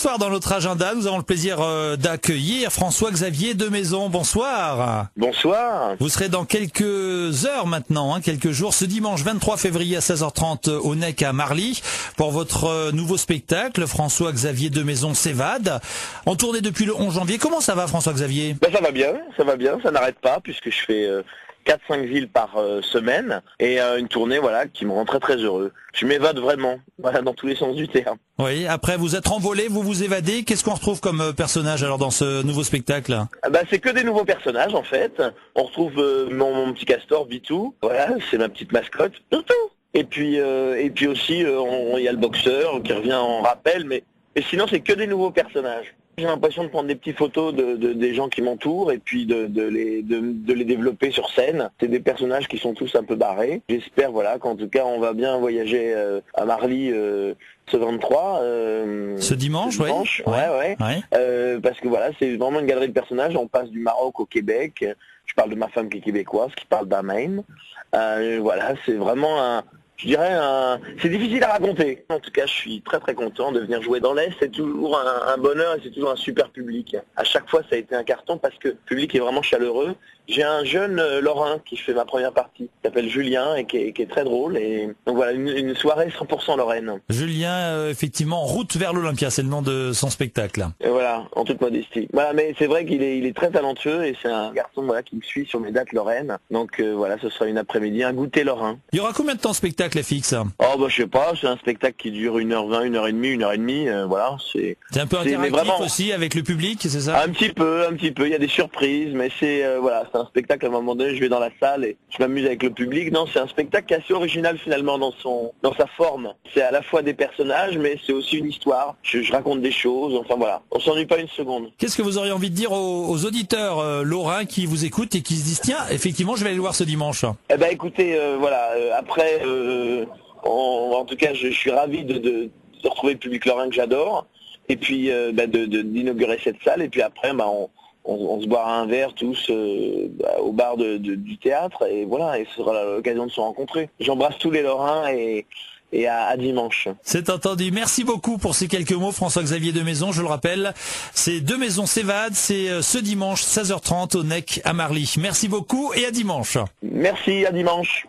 soir, dans notre agenda, nous avons le plaisir d'accueillir François-Xavier Demaison. Bonsoir. Bonsoir. Vous serez dans quelques heures maintenant, quelques jours, ce dimanche 23 février à 16h30 au NEC à Marly pour votre nouveau spectacle, François-Xavier Demaison s'évade. En tournée depuis le 11 janvier. Comment ça va, François-Xavier? Ça va bien, ça n'arrête pas puisque je fais 4-5 villes par semaine et une tournée qui me rend très très heureux. Je m'évade vraiment, dans tous les sens du terme. Oui, après vous êtes envolé, vous vous évadez. Qu'est-ce qu'on retrouve comme personnage alors dans ce nouveau spectacle? C'est que des nouveaux personnages en fait. On retrouve mon petit castor Bitou, c'est ma petite mascotte. Et puis aussi il y a le boxeur qui revient en rappel, mais sinon c'est que des nouveaux personnages. J'ai l'impression de prendre des petites photos des gens qui m'entourent et puis de les développer sur scène. C'est des personnages qui sont tous un peu barrés. J'espère qu'en tout cas on va bien voyager à Marly ce 23. Ce dimanche, ouais. Parce que c'est vraiment une galerie de personnages. On passe du Maroc au Québec. Je parle de ma femme qui est québécoise, qui parle d'Amène. C'est vraiment c'est difficile à raconter. En tout cas, je suis très très content de venir jouer dans l'Est. C'est toujours un bonheur et c'est toujours un super public. À chaque fois, ça a été un carton parce que le public est vraiment chaleureux. J'ai un jeune Lorrain qui fait ma première partie, qui s'appelle Julien et qui est très drôle. Et donc une soirée 100% Lorraine. Julien, effectivement, route vers l'Olympia, c'est le nom de son spectacle. Et en toute modestie. Mais c'est vrai qu'il est très talentueux et c'est un garçon qui me suit sur mes dates Lorraine. Donc ce sera une après-midi, un goûter Lorrain. Il y aura combien de temps de spectacle FX? Je sais pas, c'est un spectacle qui dure 1h20, 1h30, 1h30, c'est un peu interactif aussi avec le public, c'est ça? Un petit peu, il y a des surprises, mais c'est un spectacle, à un moment donné, je vais dans la salle et je m'amuse avec le public. Non, c'est un spectacle qui est assez original finalement dans sa forme. C'est à la fois des personnages, mais c'est aussi une histoire. Je raconte des choses, on s'ennuie pas une seconde. Qu'est-ce que vous auriez envie de dire aux auditeurs lorrains qui vous écoutent et qui se disent tiens, effectivement, je vais aller le voir ce dimanche? Écoutez, après, en tout cas, je suis ravi de retrouver le public lorrain que j'adore, et puis d'inaugurer cette salle, et puis après, on se boira un verre tous au bar du théâtre, et ce sera l'occasion de se rencontrer. J'embrasse tous les Lorrains et à dimanche. C'est entendu. Merci beaucoup pour ces quelques mots, François-Xavier Demaison. Je le rappelle, c'est Demaison s'évade, c'est ce dimanche 16h30 au NEC à Marly. Merci beaucoup et à dimanche. Merci, à dimanche.